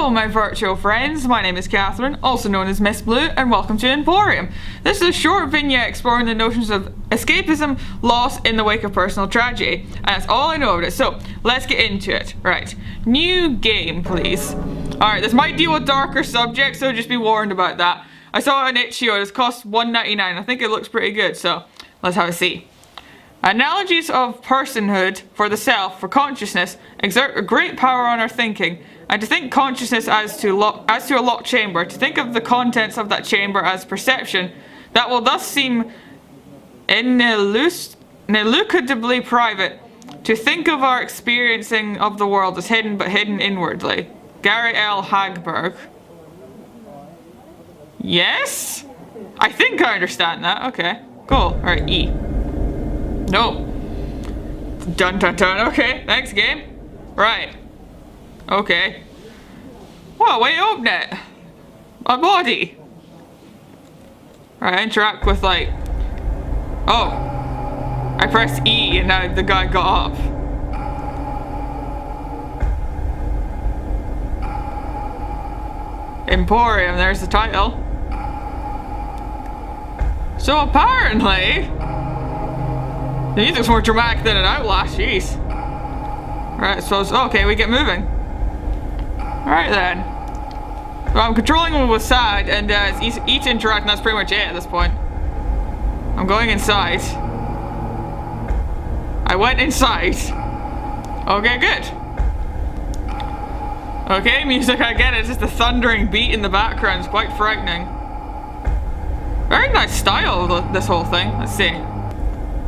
Hello, my virtual friends. My name is Catherine, also known as Miss Blue, and welcome to Emporium. This is a short vignette exploring the notions of escapism, loss in the wake of personal tragedy, and that's all I know of it. So let's get into it. Right, new game, please. Alright, this might deal with darker subjects, so just be warned about that. I saw an itch.io, it costs $1.99. I think it looks pretty good, so let's have a see. Analogies of personhood for the self, for consciousness, exert a great power on our thinking, and to think consciousness as to a locked chamber, to think of the contents of that chamber as perception, that will thus seem ineluctably private, to think of our experiencing of the world as hidden but hidden inwardly. Gary L. Hagberg. Yes? I think I understand that. Okay, cool. Alright, E. No. Dun dun dun. Okay, next game. Right. Okay. Wow, way to open it. My body. Right, I interact with like... Oh. I pressed E and now the guy got up. Emporium, there's the title. So apparently... the music's more dramatic than an Outlast, jeez. Right, so okay, we get moving. Alright then. Well, I'm controlling him with side, and it's each interact, and that's pretty much it at this point. I'm going inside. I went inside. Okay, good. Okay, music, I get it. It's just a thundering beat in the background. It's quite frightening. Very nice style, this whole thing. Let's see.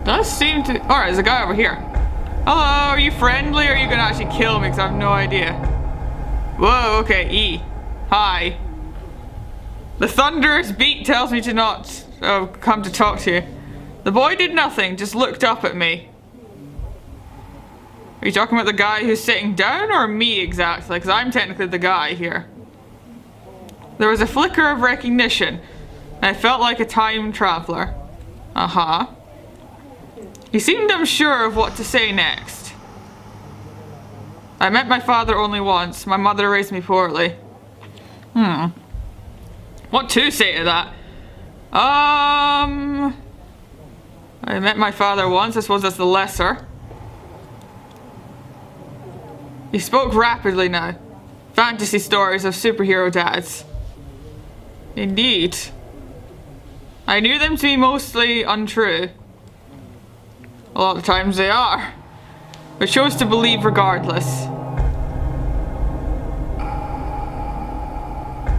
Does seem to... Alright, there's a guy over here. Hello, are you friendly or are you gonna actually kill me? Because I have no idea. Whoa, okay, E. Hi. The thunderous beat tells me to not come to talk to you. The boy did nothing, just looked up at me. Are you talking about the guy who's sitting down or me exactly? Because I'm technically the guy here. There was a flicker of recognition. And I felt like a time traveler. Uh-huh. He seemed unsure of what to say next. I met my father only once. My mother raised me poorly. What to say to that? I met my father once. I suppose that's the lesser. He spoke rapidly now. Fantasy stories of superhero dads. Indeed. I knew them to be mostly untrue. A lot of times they are. But chose to believe regardless.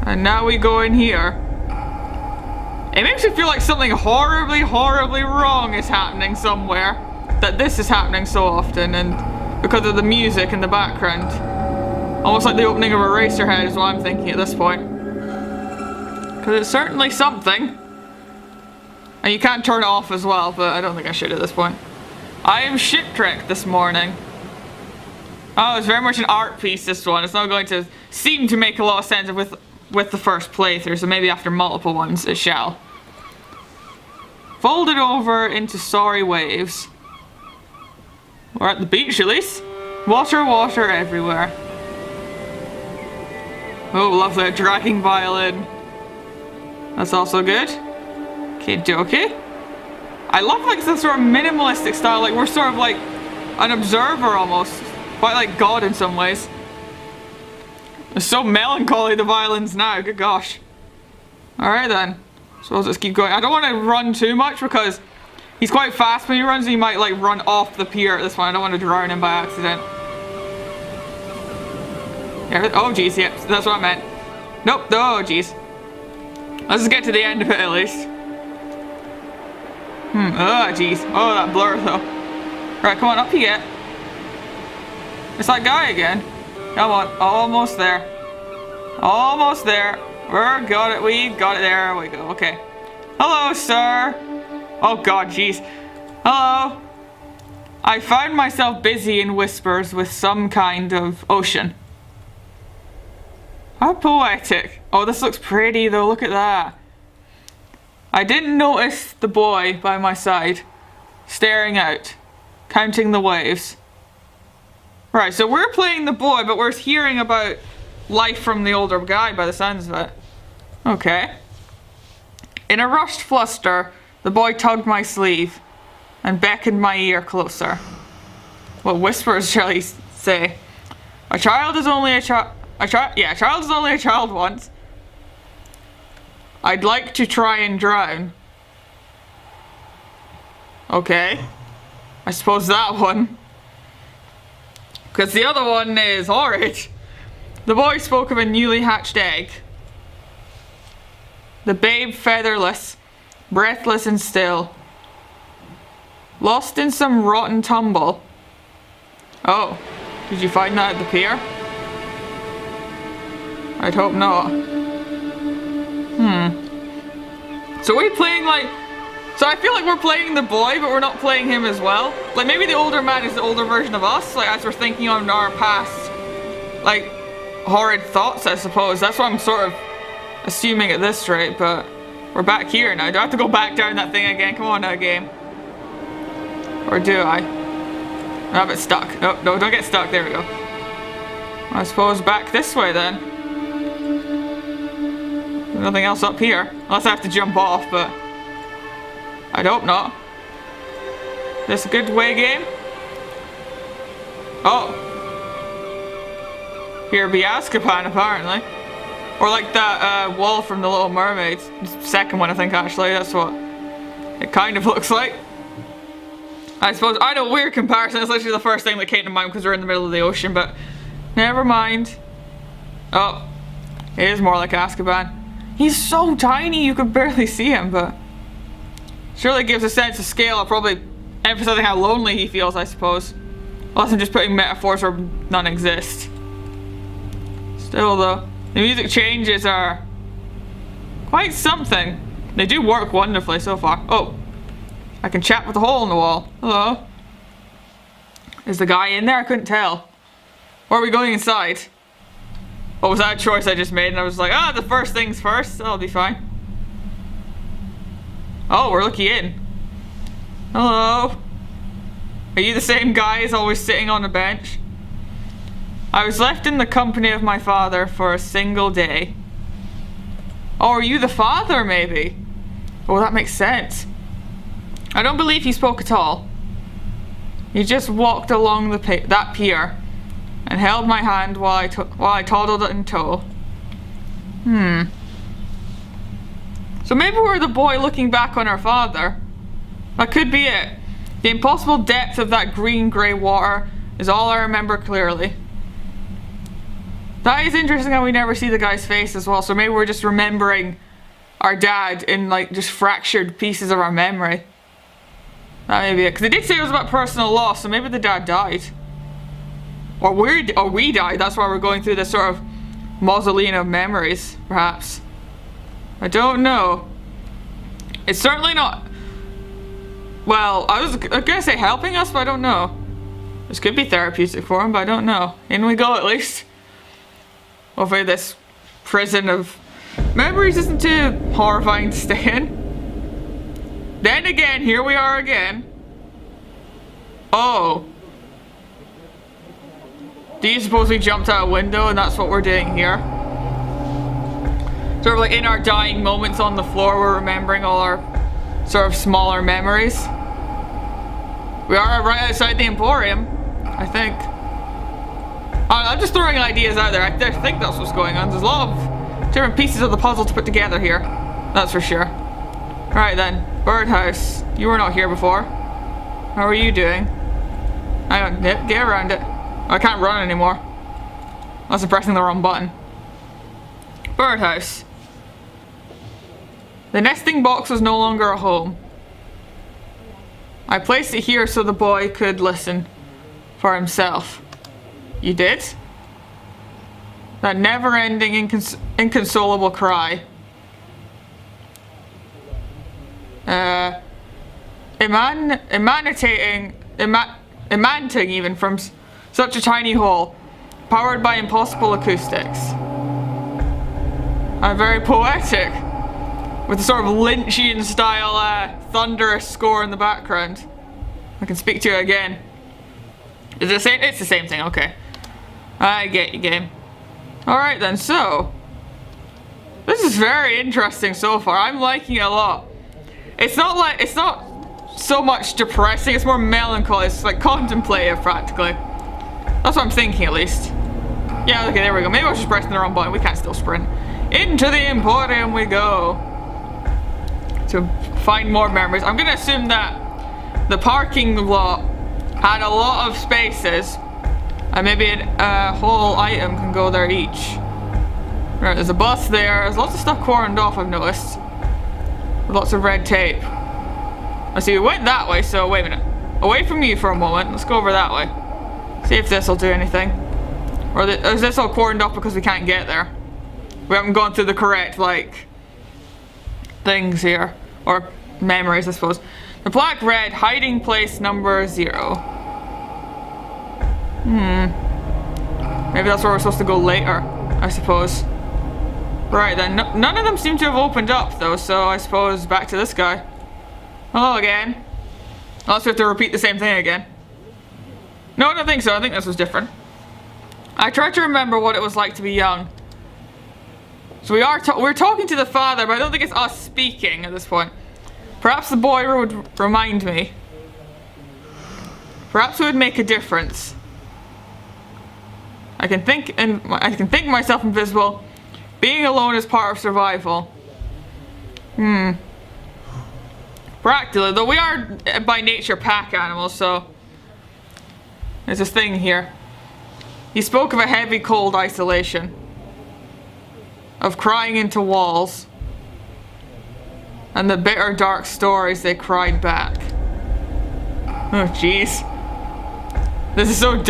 And now we go in here. It makes me feel like something horribly, horribly wrong is happening somewhere. That this is happening so often, and because of the music in the background. Almost like the opening of Eraserhead is what I'm thinking at this point. Because it's certainly something. And you can't turn it off as well, but I don't think I should at this point. I am shipwrecked this morning. Oh, it's very much an art piece, this one. It's not going to seem to make a lot of sense with the first playthrough, so maybe after multiple ones it shall. Folded over into sorry waves. We're at the beach at least. Water, water everywhere. Oh, lovely, a dragging violin. That's also good. Okay, dokie. I love like this sort of minimalistic style, like we're sort of like an observer almost. Quite like God in some ways. It's so melancholy, the violins now, good gosh. Alright then. So let's keep going. I don't want to run too much because he's quite fast when he runs and he might like run off the pier at this point. I don't want to drown him by accident. Yeah, oh jeez, yeah, that's what I meant. Nope, oh jeez. Let's just get to the end of it at least. Oh jeez. Oh, that blur though. Right, come on, up you get. It's that guy again. Come on, almost there. Almost there. We got it, we got it, there we go, okay. Hello, sir. Oh god, jeez. Hello. I found myself busy in whispers with some kind of ocean. How poetic. Oh, this looks pretty though, look at that. I didn't notice the boy by my side, staring out, counting the waves. Right, so we're playing the boy, but we're hearing about life from the older guy by the sounds of it. Okay. In a rushed fluster, the boy tugged my sleeve and beckoned my ear closer. What whispers shall he say? A child is only a child. A child is only a child once. I'd like to try and drown. Okay. I suppose that one. Because the other one is horrid. The boy spoke of a newly hatched egg. The babe featherless, breathless and still. Lost in some rotten tumble. Oh, did you find that at the pier? I'd hope not. So are we playing like... So I feel like we're playing the boy, but we're not playing him as well. Like maybe the older man is the older version of us, like as we're thinking on our past, like, horrid thoughts, I suppose. That's what I'm sort of assuming at this rate, but we're back here now. Do I have to go back down that thing again? Come on now, game. Or do I? I have it stuck. Oh, no, don't get stuck. There we go. I suppose back this way then. Nothing else up here. Unless I have to jump off, but I'd hope not. This a good way, game? Oh. Here be Azkaban, apparently. Or like that wall from The Little Mermaid. Second one, I think, actually. That's what it kind of looks like. I suppose, I know, weird comparison. It's literally the first thing that came to mind because we're in the middle of the ocean, but never mind. Oh, it is more like Azkaban. He's so tiny you could barely see him, but surely gives a sense of scale of probably emphasizing how lonely he feels, I suppose. Unless I'm just putting metaphors where none exist. Still though, the music changes are quite something. They do work wonderfully so far. Oh, I can chat with the hole in the wall. Hello. Is the guy in there? I couldn't tell. Or are we going inside? What was that choice I just made? And I was like, the first things first. That'll be fine. Oh, we're looking in. Hello. Are you the same guy as always sitting on a bench? I was left in the company of my father for a single day. Oh, are you the father, maybe? Oh, that makes sense. I don't believe he spoke at all. He just walked along that pier and held my hand while I toddled it in tow. So maybe we're the boy looking back on our father. That could be it. The impossible depth of that green-grey water is all I remember clearly. That is interesting how we never see the guy's face as well, so maybe we're just remembering our dad in like just fractured pieces of our memory. That may be it, because they did say it was about personal loss, so maybe the dad died. Or we died, that's why we're going through this sort of mausoleum of memories, perhaps. I don't know. It's certainly not... Well, I was gonna say helping us, but I don't know. This could be therapeutic for him, but I don't know. In we go, at least. Hopefully this prison of memories isn't too horrifying to stay in. Then again, here we are again. Oh. Do you suppose we jumped out a window and that's what we're doing here? Sort of like in our dying moments on the floor, we're remembering all our sort of smaller memories. We are right outside the Emporium, I think. I'm just throwing ideas out there. I think that's what's going on. There's a lot of different pieces of the puzzle to put together here. That's for sure. Right then, birdhouse. You were not here before. How are you doing? Hang on, get around it. I can't run anymore. Unless I'm pressing the wrong button. Birdhouse. The nesting box was no longer a home. I placed it here so the boy could listen for himself. You did? That never-ending, inconsolable cry. Emanating even from such a tiny hole, powered by impossible acoustics. Very poetic, with a sort of Lynchian style thunderous score in the background. I can speak to you again. Is it the same? It's the same thing, okay. I get you, game. Alright then, so. This is very interesting so far. I'm liking it a lot. It's not so much depressing, it's more melancholy. It's like contemplative practically. That's what I'm thinking at least. Yeah, okay, there we go. Maybe I was just pressing the wrong button. We can't still sprint. Into the Emporium we go. To find more memories. I'm gonna assume that the parking lot had a lot of spaces. And maybe a whole item can go there each. Right, there's a bus there. There's lots of stuff cordoned off, I've noticed. Lots of red tape. I see we went that way, so wait a minute. Away from you for a moment. Let's go over that way. See if this will do anything. Or is this all cordoned off because we can't get there? We haven't gone through the correct, like, things here. Or memories, I suppose. The black red hiding place number 0. Maybe that's where we're supposed to go later, I suppose. Right then, none of them seem to have opened up though, so I suppose back to this guy. Hello again. Unless we have to repeat the same thing again. No, I don't think so. I think this was different. I tried to remember what it was like to be young. So we're talking to the father, but I don't think it's us speaking at this point. Perhaps the boy would remind me. Perhaps it would make a difference. I can think myself invisible. Being alone is part of survival. Practically, though we are by nature pack animals, so there's this thing here. He spoke of a heavy, cold isolation. Of crying into walls. And the bitter, dark stories they cried back. Oh, jeez. This is so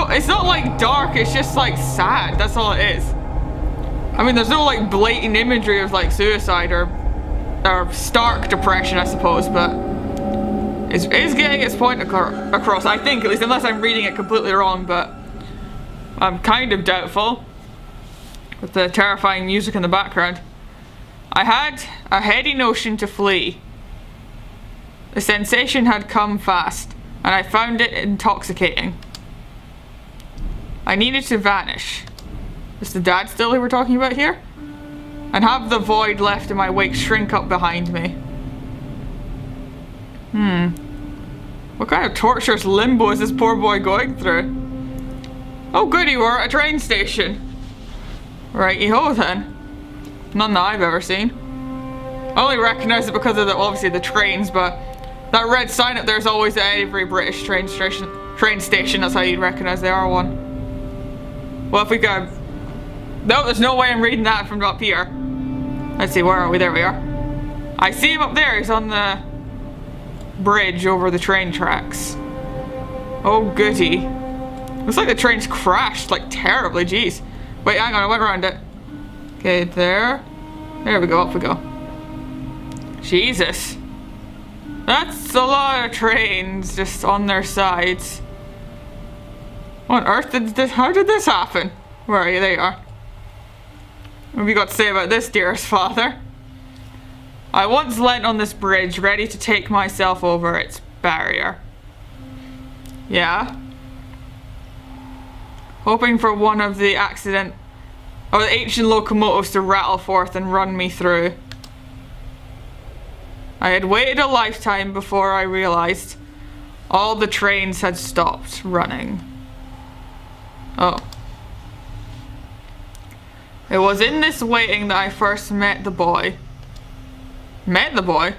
it's not like dark, it's just like sad, that's all it is. I mean, there's no like blatant imagery of like suicide or stark depression, I suppose, but it's getting its point across, I think, at least, unless I'm reading it completely wrong, but I'm kind of doubtful with the terrifying music in the background. I had a heady notion to flee. The sensation had come fast, and I found it intoxicating. I needed to vanish. Is the dad still who we're talking about here? And have the void left in my wake shrink up behind me. What kind of torturous limbo is this poor boy going through? Oh goody, we're at a train station. Righty-ho then. None that I've ever seen. I only recognise it because of obviously the trains, but that red sign up there is always at every British train station. That's how you'd recognise they are one. Well, if we go... No, there's no way I'm reading that from up here. Let's see, where are we? There we are. I see him up there. He's on the bridge over the train tracks. Oh, goody. Looks like the train's crashed, like, terribly. Jeez. Wait, hang on. I went around it. Okay, there. There we go. Up we go. Jesus. That's a lot of trains just on their sides. What on earth did this... How did this happen? Where are you? There you are. What have you got to say about this, dearest father? I once leant on this bridge, ready to take myself over its barrier. Yeah? Hoping for one of the ancient locomotives to rattle forth and run me through. I had waited a lifetime before I realized all the trains had stopped running. Oh. It was in this waiting that I first met the boy. Met the boy?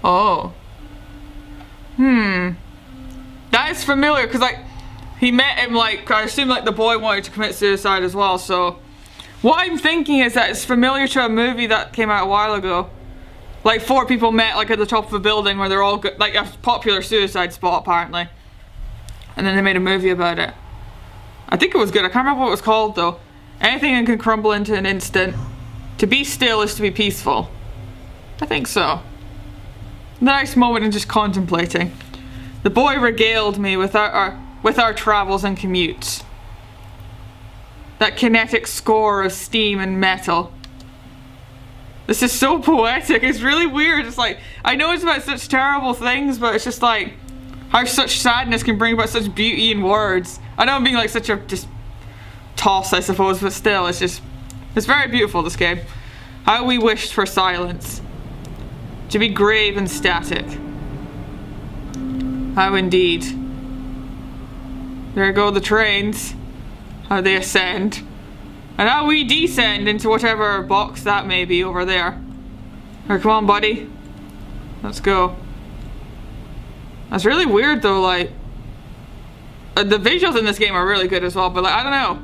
Oh. That is familiar, because like, he met him like, I assume like the boy wanted to commit suicide as well, so. What I'm thinking is that it's familiar to a movie that came out a while ago. Like 4 people met like at the top of a building where they're all good, like a popular suicide spot apparently. And then they made a movie about it. I think it was good, I can't remember what it was called though. Anything can crumble into an instant. To be still is to be peaceful. I think so. A nice moment in just contemplating. The boy regaled me with our travels and commutes. That kinetic score of steam and metal. This is so poetic, it's really weird. It's like, I know it's about such terrible things, but it's just like, how such sadness can bring about such beauty in words. I know I'm being like such a just toss, I suppose, but still, it's very beautiful, this game. How we wished for silence. To be grave and static. How indeed. There go the trains. How they ascend. And how we descend into whatever box that may be over there. Alright, come on, buddy. Let's go. That's really weird though, like... the visuals in this game are really good as well, but like, I don't know.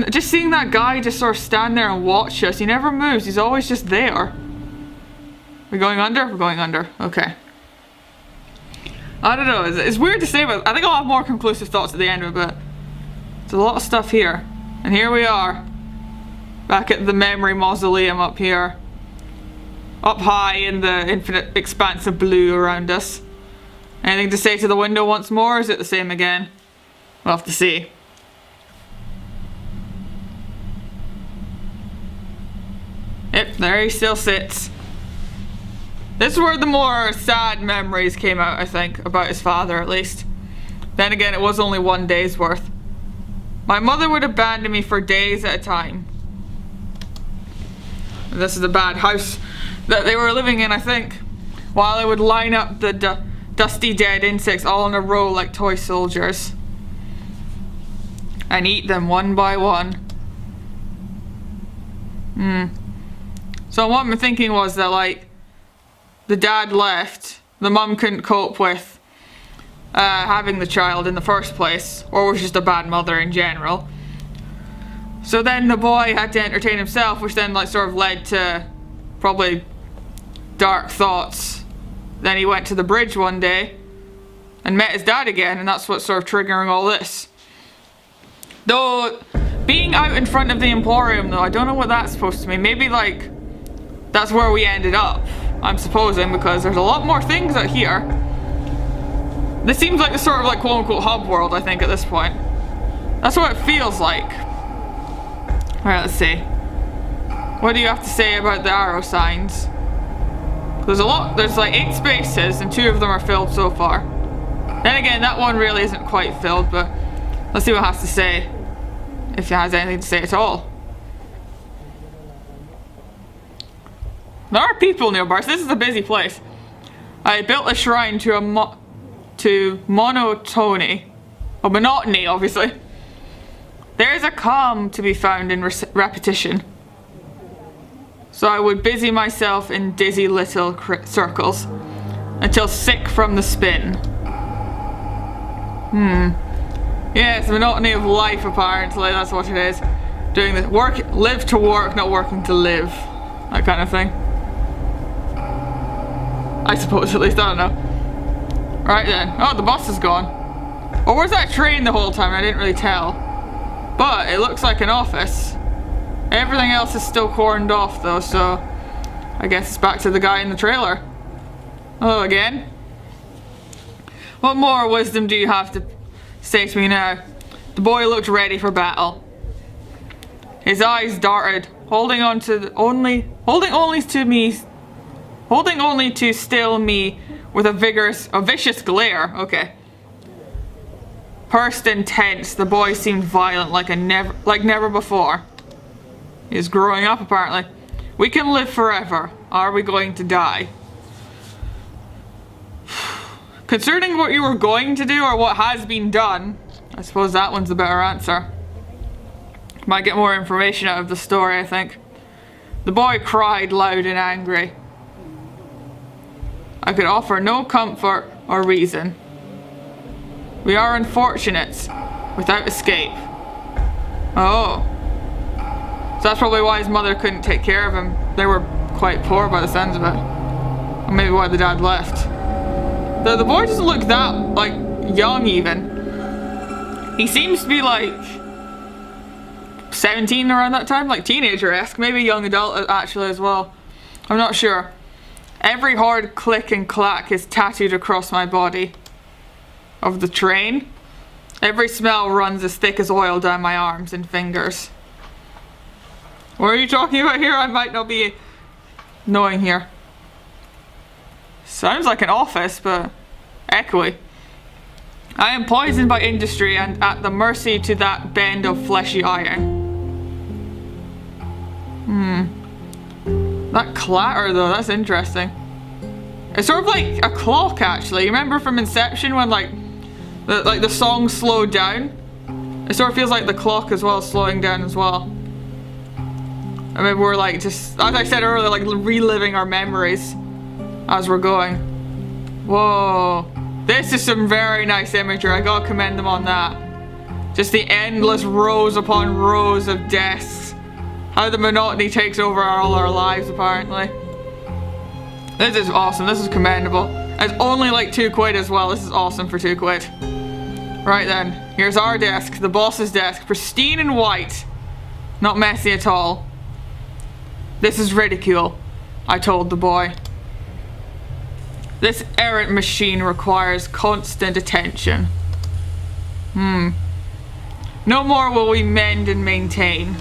Just seeing that guy just sort of stand there and watch us. He never moves, he's always just there. We're going under? We're going under. Okay. I don't know, it's weird to say, but I think I'll have more conclusive thoughts at the end of it, but... there's a lot of stuff here. And here we are. Back at the memory mausoleum up here. Up high in the infinite expanse of blue around us. Anything to say to the window once more, or is it the same again? We'll have to see. Yep, there he still sits. This is where the more sad memories came out, I think, about his father at least. Then again, it was only one day's worth. My mother would abandon me for days at a time. This is a bad house that they were living in, I think. While I would line up the dusty dead insects all in a row like toy soldiers. And eat them one by one. So what I'm thinking was that, like, the dad left, the mum couldn't cope with having the child in the first place, or was just a bad mother in general. So then the boy had to entertain himself, which then like sort of led to probably dark thoughts. Then he went to the bridge one day and met his dad again, and that's what's sort of triggering all this. Though being out in front of the Emporium though, I don't know what that's supposed to mean. Maybe like that's where we ended up, I'm supposing, because there's a lot more things out here. This seems like the sort of like quote unquote hub world, I think, at this point. That's what it feels like. Alright, let's see. What do you have to say about the arrow signs? There's like 8 spaces and 2 of them are filled so far. Then again, that one really isn't quite filled, but let's see what it has to say. If it has anything to say at all. There are people nearby, so this is a busy place. I built a shrine to monotony. Well, monotony, obviously. There is a calm to be found in repetition. So I would busy myself in dizzy little circles until sick from the spin. Yeah, it's the monotony of life, apparently. That's what it is. Doing the work, live to work, not working to live. That kind of thing. I suppose, at least, I don't know. Right then. Oh, the bus is gone. Or was that train the whole time? I didn't really tell. But it looks like an office. Everything else is still cordoned off though, so I guess it's back to the guy in the trailer. Oh, again? What more wisdom do you have to say to me now? The boy looked ready for battle. His eyes darted, holding only to still me with a vicious glare. Okay. Pursed and tense, the boy seemed violent like never before. He is growing up, apparently. We can live forever. Are we going to die? Concerning what you were going to do or what has been done, I suppose that one's the better answer. Might get more information out of the story, I think. The boy cried loud and angry. I could offer no comfort or reason. We are unfortunates, without escape. Oh. So that's probably why his mother couldn't take care of him. They were quite poor by the sounds of it. Or maybe why the dad left. The boy doesn't look that, like, young even. He seems to be like 17 around that time, like teenager-esque, maybe young adult actually as well. I'm not sure. Every hard click and clack is tattooed across my body. Of the train. Every smell runs as thick as oil down my arms and fingers. What are you talking about here? I might not be knowing here. Sounds like an office, but echoey. I am poisoned by industry and at the mercy to that bend of fleshy iron. That clatter though, that's interesting. It's sort of like a clock actually. You remember from Inception when like the song slowed down? It sort of feels like the clock as well slowing down as well. I mean, we're like just, as I said earlier, like reliving our memories as we're going. Whoa. This is some very nice imagery. I gotta commend them on that. Just the endless rows upon rows of desks. How the monotony takes over all our lives, apparently. This is awesome. This is commendable. It's only like £2 as well. This is awesome for £2. Right then. Here's our desk. The boss's desk. Pristine and white. Not messy at all. This is ridicule, I told the boy. This errant machine requires constant attention. No more will we mend and maintain.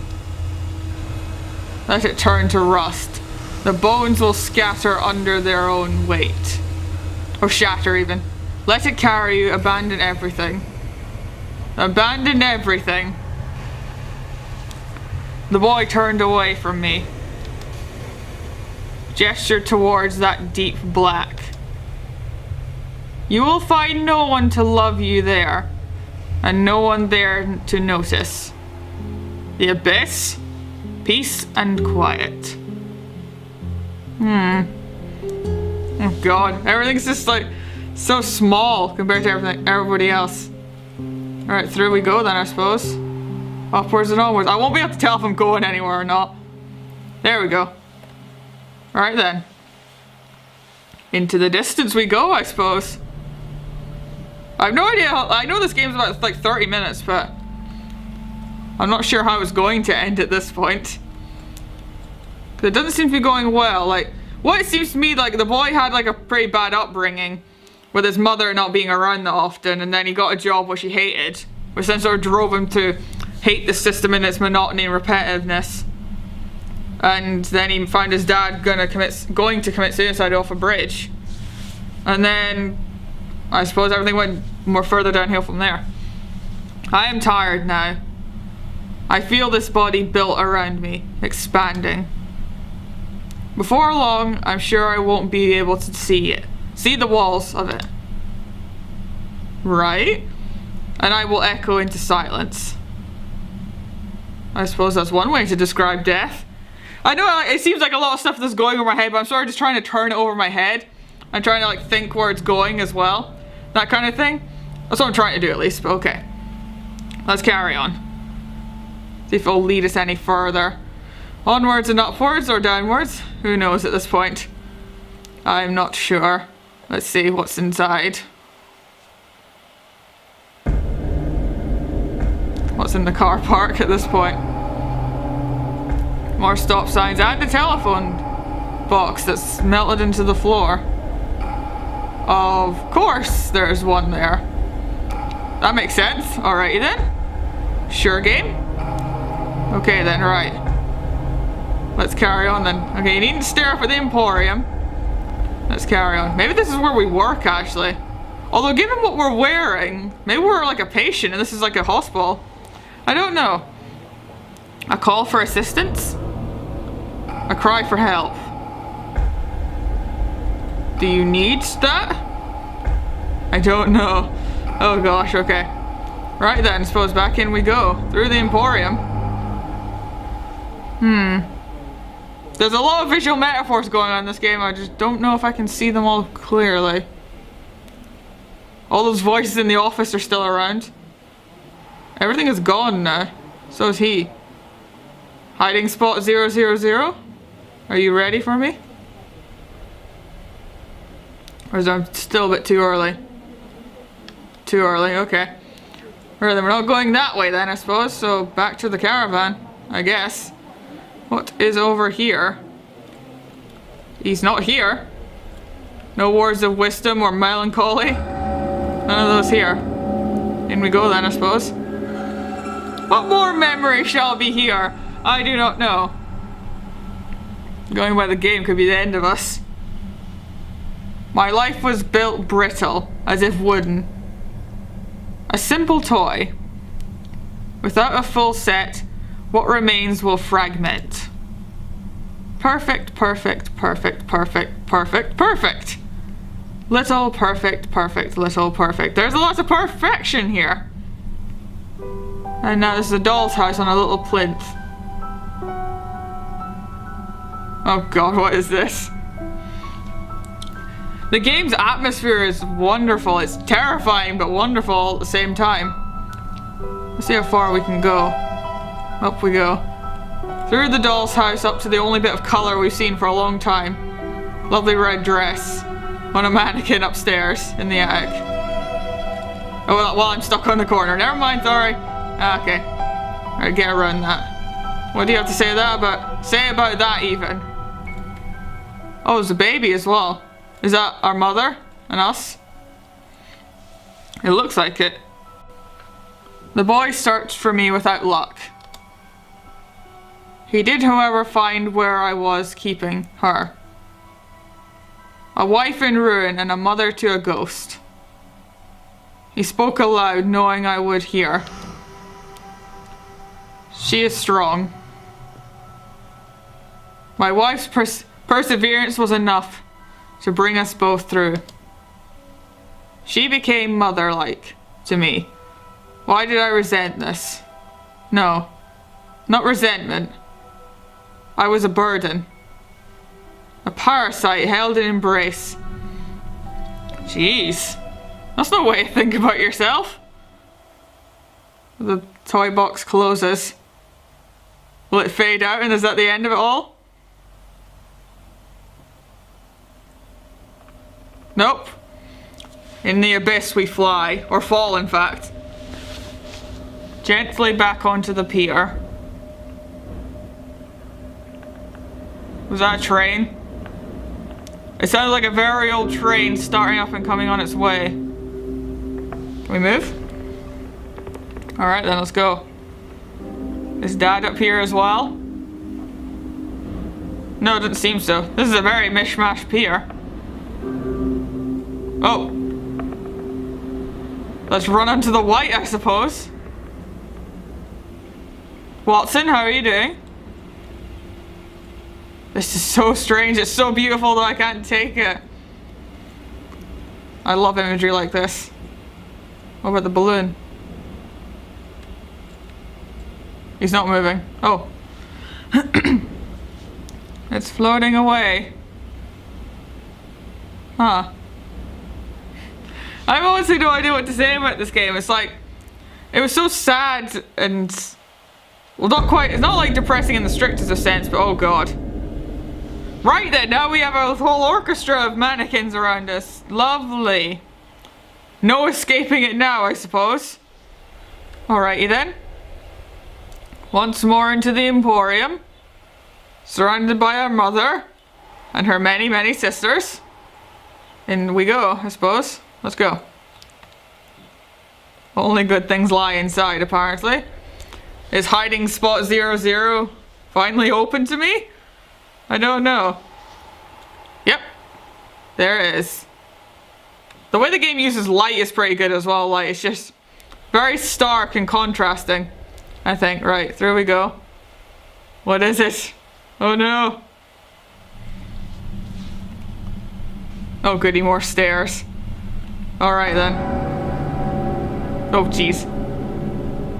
Let it turn to rust. The bones will scatter under their own weight. Or shatter even. Let it carry you. Abandon everything. Abandon everything. The boy turned away from me. Gestured towards that deep black. You will find no one to love you there. And no one there to notice. The abyss? Peace and quiet. Oh god, everything's just like so small compared to everybody else. Alright, through we go then, I suppose. Upwards and onwards. I won't be able to tell if I'm going anywhere or not. There we go. Right then. Into the distance we go, I suppose. I have no idea how, I know this game's about like 30 minutes, but I'm not sure how it's going to end at this point. Cause it doesn't seem to be going well. Like, what it seems to me like the boy had like a pretty bad upbringing with his mother not being around that often, and then he got a job which he hated, which then sort of drove him to hate the system and its monotony and repetitiveness. And then he found his dad going to commit suicide off a bridge. And then I suppose everything went more further downhill from there. I am tired now. I feel this body built around me, expanding. Before long, I'm sure I won't be able to see it. See the walls of it. Right? And I will echo into silence. I suppose that's one way to describe death. I know it seems like a lot of stuff that's going over my head, but I'm sort of just trying to turn it over my head. I'm trying to like think where it's going as well. That kind of thing. That's what I'm trying to do at least, but okay. Let's carry on. See if it'll lead us any further. Onwards and upwards or downwards? Who knows at this point? I'm not sure. Let's see what's inside. What's in the car park at this point? More stop signs and a telephone box that's melted into the floor. Of course there's one there. That makes sense. Alrighty then. Sure game. Okay then, right. Let's carry on then. Okay, you needn't stare up at the Emporium. Let's carry on. Maybe this is where we work actually. Although given what we're wearing, maybe we're like a patient and this is like a hospital. I don't know. A call for assistance? A cry for help. Do you need that? I don't know. Oh gosh, okay. Right then, suppose back in we go. Through the Emporium. There's a lot of visual metaphors going on in this game. I just don't know if I can see them all clearly. All those voices in the office are still around. Everything is gone now. So is he. Hiding spot 000? Are you ready for me? Or is it still a bit too early? Too early, okay. Right, then we're not going that way then, I suppose. So back to the caravan, I guess. What is over here? He's not here. No words of wisdom or melancholy. None of those here. In we go then, I suppose. What more memory shall be here? I do not know. Going by the game could be the end of us. My life was built brittle, as if wooden. A simple toy. Without a full set, what remains will fragment. Perfect, perfect, perfect, perfect, perfect, perfect. Little perfect, perfect, little perfect. There's a lot of perfection here. And now this is a doll's house on a little plinth. Oh god, what is this? The game's atmosphere is wonderful. It's terrifying but wonderful all at the same time. Let's see how far we can go. Up we go. Through the doll's house up to the only bit of colour we've seen for a long time. Lovely red dress on a mannequin upstairs in the attic. Oh well, I'm stuck on the corner. Never mind, sorry. Okay. Alright, get around that. What do you have to say about that even? Oh, there's a baby as well. Is that our mother and us? It looks like it. The boy searched for me without luck. He did, however, find where I was keeping her. A wife in ruin and a mother to a ghost. He spoke aloud, knowing I would hear. She is strong. My wife's perseverance was enough to bring us both through. She became mother-like to me. Why did I resent this? No, not resentment. I was a burden. A parasite held in embrace. Jeez, that's no way to think about yourself. The toy box closes. Will it fade out and is that the end of it all? Nope. In the abyss we fly, or fall in fact. Gently back onto the pier. Was that a train? It sounded like a very old train starting up and coming on its way. Can we move? Alright then, let's go. Is Dad up here as well? No, it doesn't seem so. This is a very mishmash pier. Oh. Let's run onto the white, I suppose. Watson, how are you doing? This is so strange. It's so beautiful that I can't take it. I love imagery like this. What about the balloon? He's not moving. Oh. It's floating away. Huh. I have honestly no idea what to say about this game. It's like, it was so sad and, well, not quite, it's not like depressing in the strictest of sense, but oh god. Right then, now we have a whole orchestra of mannequins around us. Lovely. No escaping it now, I suppose. Alrighty then. Once more into the Emporium. Surrounded by our mother and her many, many sisters. In we go, I suppose. Let's go. Only good things lie inside, apparently. Is hiding spot 00 finally open to me? I don't know. Yep. There it is. The way the game uses light is pretty good as well. Like, it's just very stark and contrasting, I think. Right, through we go. What is it? Oh no. Oh goody, more stairs. Alright then. Oh jeez.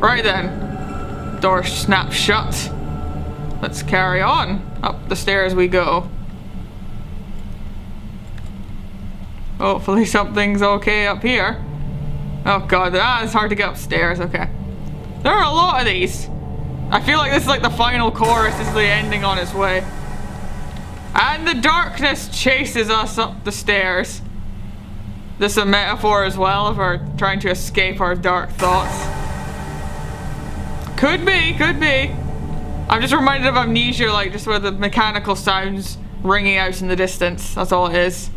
Right then. Door snaps shut. Let's carry on. Up the stairs we go. Hopefully something's okay up here. Oh god, it's hard to get upstairs. Okay. There are a lot of these. I feel like this is like the final chorus. This is the ending on its way. And the darkness chases us up the stairs. This is a metaphor as well of our trying to escape our dark thoughts. Could be, could be. I'm just reminded of Amnesia, like just where the mechanical sounds ringing out in the distance. That's all it is.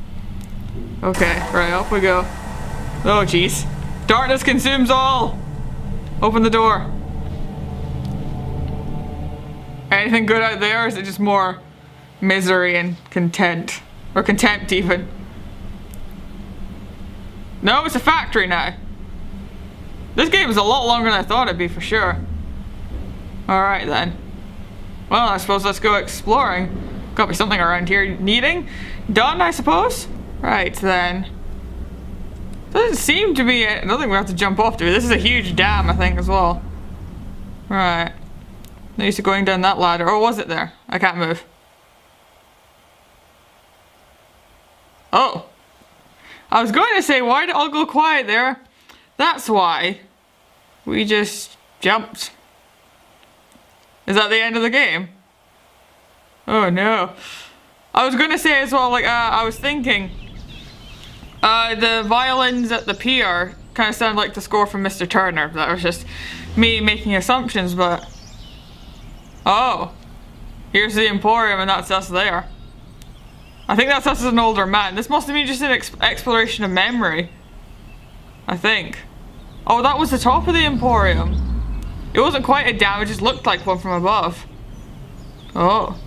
Okay, right, up we go. Oh jeez. Darkness consumes all. Open the door. Anything good out there, or is it just more misery and content? Or contempt even? No, it's a factory now. This game is a lot longer than I thought it'd be for sure. Alright then. Well, I suppose let's go exploring. Gotta be something around here needing done, I suppose. Right then. Doesn't seem to be it. I don't think we have to jump off to it. This is a huge dam, I think, as well. Right. No use to going down that ladder. Or was it there? I can't move. Oh. I was going to say, why did it all go quiet there? That's why. We just jumped. Is that the end of the game? Oh no. I was going to say as well, like, I was thinking, the violins at the pier kind of sound like the score from Mr. Turner. That was just me making assumptions, but... Oh. Here's the Emporium and that's us there. I think that's us as an older man. This must have been just an exploration of memory. I think. Oh, that was the top of the Emporium. It wasn't quite a dam, it just looked like one from above. Oh.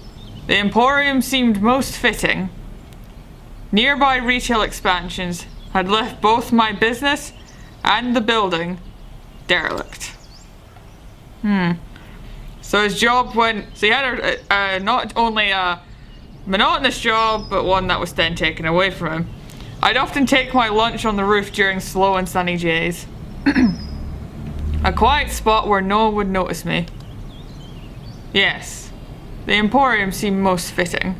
The Emporium seemed most fitting. Nearby retail expansions had left both my business and the building derelict. So his job went... So he had not only a monotonous job, but one that was then taken away from him. I'd often take my lunch on the roof during slow and sunny days. A quiet spot where no one would notice me. Yes, the Emporium seemed most fitting.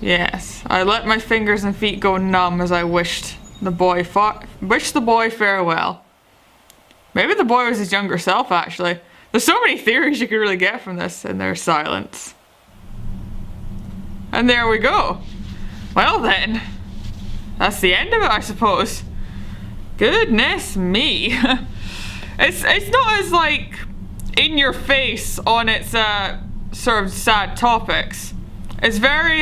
Yes, I let my fingers and feet go numb as I wished the boy farewell. Maybe the boy was his younger self, actually. There's so many theories you could really get from this, and there's silence. And there we go. Well then, that's the end of it, I suppose. Goodness me. It's not as, like, in your face on its sort of sad topics. It's very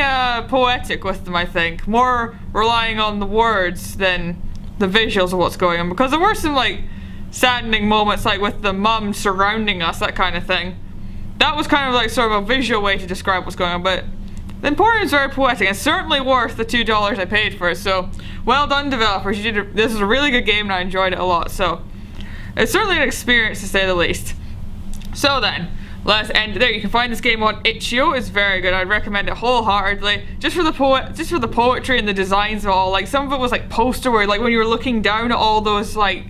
poetic with them, I think. More relying on the words than the visuals of what's going on. Because there were some, like, saddening moments, like with the mum surrounding us, that kind of thing. That was kind of like sort of a visual way to describe what's going on, but the Emporium is very poetic and certainly worth the $2 I paid for it, so well done developers. This is a really good game and I enjoyed it a lot, so it's certainly an experience to say the least. So then, let's end it there. You can find this game on itch.io. It's very good. I'd recommend it wholeheartedly. Just for the poetry and the designs of all. Like some of it was like poster where like when you were looking down at all those like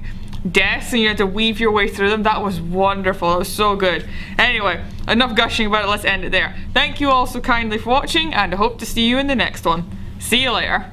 desks and you had to weave your way through them. That was wonderful. It was so good. Anyway, enough gushing about it. Let's end it there. Thank you all so kindly for watching and I hope to see you in the next one. See you later.